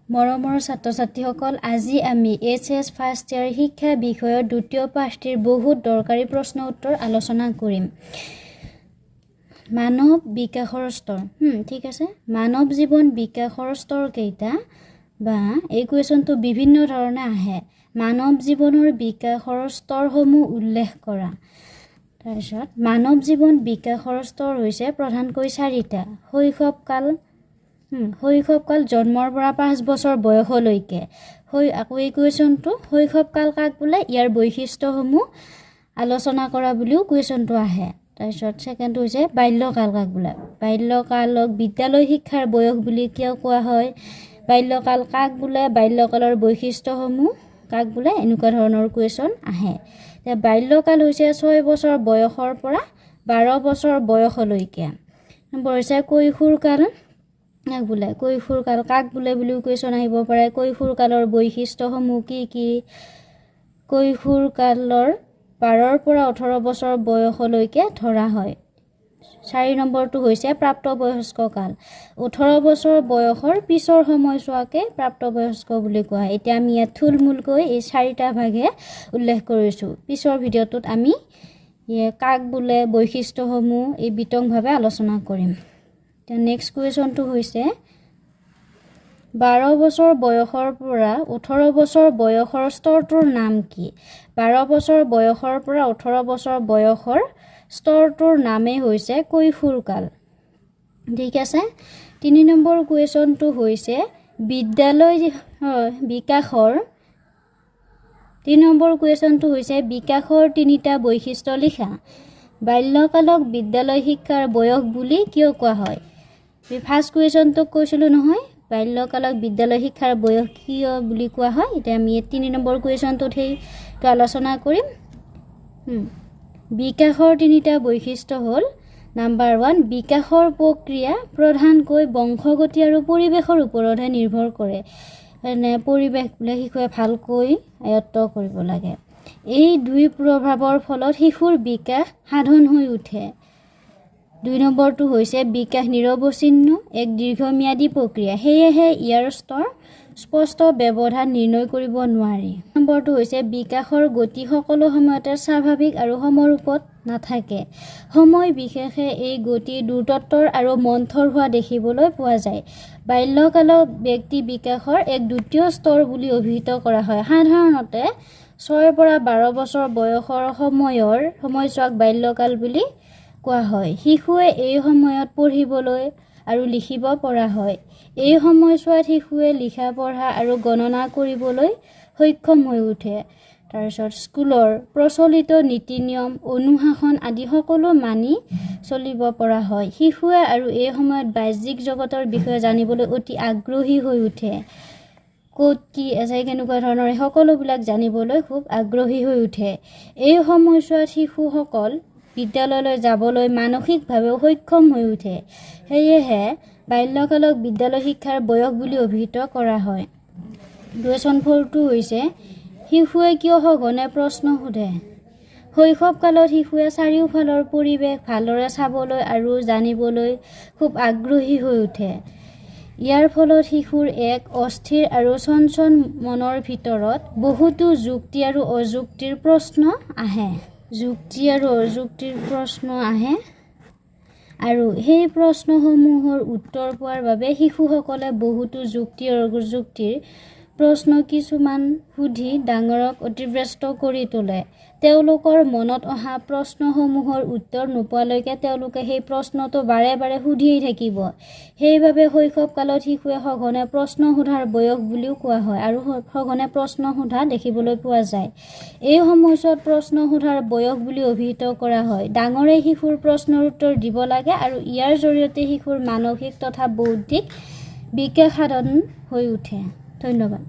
মৰমৰ ছাত্ৰ-ছাত্ৰীসকল, আজি আমি HS ফাৰ্ষ্ট ইয়াৰ শিক্ষা বিষয়ৰ দ্বিতীয় পাঠটিৰ বহুত দৰকাৰী প্ৰশ্ন উত্তৰ আলোচনা কৰিম। মানৱ বিকাশৰ স্তৰ ঠিক আছে। মানৱ জীৱন বিকাশৰ স্তৰ কেইটা বা এই কুৱেশ্যনটো বিভিন্ন ধৰণে আহে। মানৱ জীৱনৰ বিকাশৰ স্তৰসমূহ উল্লেখ কৰা। তাৰপিছত মানৱ জীৱন বিকাশৰ স্তৰ হৈছে প্ৰধানকৈ 4টা। শৈশৱকাল জন্মৰ পৰা 5 বছৰ বয়সলৈকে। আকৌ এই কুৱেশ্যনটো শৈশৱকাল কাক বোলে, ইয়াৰ বৈশিষ্ট্যসমূহ আলোচনা কৰা বুলিও কুৱেশ্যনটো আহে। তাৰপিছত ছেকেণ্ডটো হৈছে বাল্যকাল কাক বোলে। বাল্যকালক বিদ্যালয় শিক্ষাৰ বয়স বুলি কিয় কোৱা হয়, বাল্যকাল কাক বোলে, বাল্যকালৰ বৈশিষ্ট্যসমূহ কাক বোলে, এনেকুৱা ধৰণৰ কুৱেশ্যন আহে। বাল্যকাল হৈছে 6 বছৰ বয়সৰ পৰা 12 বছৰ বয়সলৈকে। নম্বৰ হৈছে কৈশোৰকাল কাক বোলে, কৈশোৰকাল কাক বোলে বুলিও কুৱেশ্যন আহিব পাৰে। কৈশোৰকালৰ বৈশিষ্ট্যসমূহ কি কি? কৈশোৰকালৰ 12ৰ পৰা 18 বছৰ বয়সলৈকে ধৰা হয়। 4 নম্বৰটো হৈছে প্ৰাপ্তবয়স্ক কাল। 18 বছৰ বয়সৰ পিছৰ সময়ছোৱাকে প্ৰাপ্তবয়স্ক বুলি কোৱা হয়। এতিয়া আমি ইয়াত থুলমূলকৈ এই 4টা ভাগে উল্লেখ কৰিছোঁ। পিছৰ ভিডিঅ'টোত আমি কাক বোলে, বৈশিষ্ট্যসমূহ এই বিতংভাৱে আলোচনা কৰিম। এতিয়া নেক্সট কুৱেশ্যনটো হৈছে 12 বছৰ বয়সৰ পৰা 18 বছৰ বয়সৰ স্তৰটোৰ নাম কি? 12 বছৰ বয়সৰ পৰা 18 বছৰ বয়সৰ স্তৰটোৰ নামেই হৈছে কৈশোৰকাল। ঠিক আছে। 3 নম্বৰ কুৱেশ্যনটো হৈছে বিদ্যালয় বিকাশৰ 3 নম্বৰ কুৱেশ্যনটো হৈছে বিকাশৰ 3টা বৈশিষ্ট্য লিখা। বাল্যকালক বিদ্যালয় শিক্ষাৰ বয়স বুলি কিয় কোৱা হয়? ফাৰ্ষ্ট কুৱেশ্যনটোক কৈছিলোঁ নহয়, বাল্যকালক বিদ্যালয় শিক্ষাৰ বয়স কিয় বুলি কোৱা হয়। এতিয়া আমি 3 নম্বৰ কুৱেশ্যনটোত সেইটো আলোচনা কৰিম। বিকাশৰ 3টা বৈশিষ্ট্য হ'ল নাম্বাৰ 1, বিকাশৰ প্ৰক্ৰিয়া প্ৰধানকৈ বংশগতি আৰু পৰিৱেশৰ ওপৰতহে নিৰ্ভৰ কৰে। পৰিৱেশ বোলে শিশুৱে ভালকৈ আয়ত্ব কৰিব লাগে। এই 2 প্ৰভাৱৰ ফলত শিশুৰ বিকাশ সাধন হৈ উঠে। 2 নম্বৰটো হৈছে বিকাশ নিৰৱচ্ছিন্ন, এক দীৰ্ঘম্যাদী প্ৰক্ৰিয়া, সেয়েহে ইয়াৰ স্তৰ স্পষ্ট ব্যৱধান নিৰ্ণয় কৰিব নোৱাৰি। নম্বৰটো হৈছে বিকাশৰ গতি সকলো সময়তে স্বাভাৱিক আৰু সমৰূপত নাথাকে। সময় বিশেষে এই গতি দ্ৰুততৰ আৰু মন্থৰ হোৱা দেখিবলৈ পোৱা যায়। বাল্যকালক ব্যক্তি বিকাশৰ এক দ্বিতীয় স্তৰ বুলি অভিহিত কৰা হয়। সাধাৰণতে 6 পৰা 12 বছৰ বয়সৰ সময়ছোৱাক বাল্যকাল বুলি কোৱা হয়। শিশুৱে এই সময়ত পঢ়িবলৈ আৰু লিখিব পৰা হয়। এই সময়ছোৱাত শিশুৱে লিখা পঢ়া আৰু গণনা কৰিবলৈ সক্ষম হৈ উঠে। তাৰপিছত স্কুলৰ প্ৰচলিত নীতি নিয়ম, অনুশাসন আদি সকলো মানি চলিব পৰা হয়। শিশুৱে আৰু এই সময়ত বাহ্যিক জগতৰ বিষয়ে জানিবলৈ অতি আগ্ৰহী হৈ উঠে। ক'ত কি আছে, কেনেকুৱা ধৰণৰ সকলোবিলাক জানিবলৈ খুব আগ্ৰহী হৈ উঠে। এই সময়ছোৱাত শিশুসকল বিদ্যালয়লৈ যাবলৈ মানসিকভাৱেও সক্ষম হৈ উঠে। সেয়েহে বাল্যকালক বিদ্যালয় শিক্ষাৰ বয়স বুলি অভিহিত কৰা হয়। কুৱেশ্যন 4টো হৈছে শিশুৱে কিয় সঘনে প্ৰশ্ন সোধে? শৈশৱকালত শিশুৱে চাৰিওফালৰ পৰিৱেশ ভালদৰে চাবলৈ আৰু জানিবলৈ খুব আগ্ৰহী হৈ উঠে। ইয়াৰ ফলত শিশুৰ এক অস্থিৰ আৰু চঞ্চল মনৰ ভিতৰত বহুতো যুক্তি আৰু অযুক্তিৰ প্ৰশ্ন আহে। আৰু সেই প্ৰশ্নসমূহৰ উত্তৰ পোৱাৰ বাবে শিশুসকলে বহুতো যুক্তি আৰু অযুক্তিৰ প্ৰশ্ন কিছুমান সুধি ডাঙৰক অতিব্যস্ত কৰি তোলে। তেওঁলোকৰ মনত অহা প্ৰশ্নসমূহৰ উত্তৰ নোপোৱালৈকে তেওঁলোকে সেই প্ৰশ্নটো বাৰে বাৰে সুধিয়েই থাকিব। সেইবাবে শৈশৱকালত শিশুৱে সঘনে প্ৰশ্ন সোধাৰ বয়স বুলিও কোৱা হয় আৰু সঘনে প্ৰশ্ন সোধা দেখিবলৈ পোৱা যায়। এই সময়ছোৱাত প্ৰশ্ন সোধাৰ বয়স বুলি অভিহিত কৰা হয়। ডাঙৰে শিশুৰ প্ৰশ্নৰ উত্তৰ দিব লাগে আৰু ইয়াৰ জৰিয়তে শিশুৰ মানসিক তথা বৌদ্ধিক বিকাশ সাধন হৈ উঠে। ধন্যবাদ।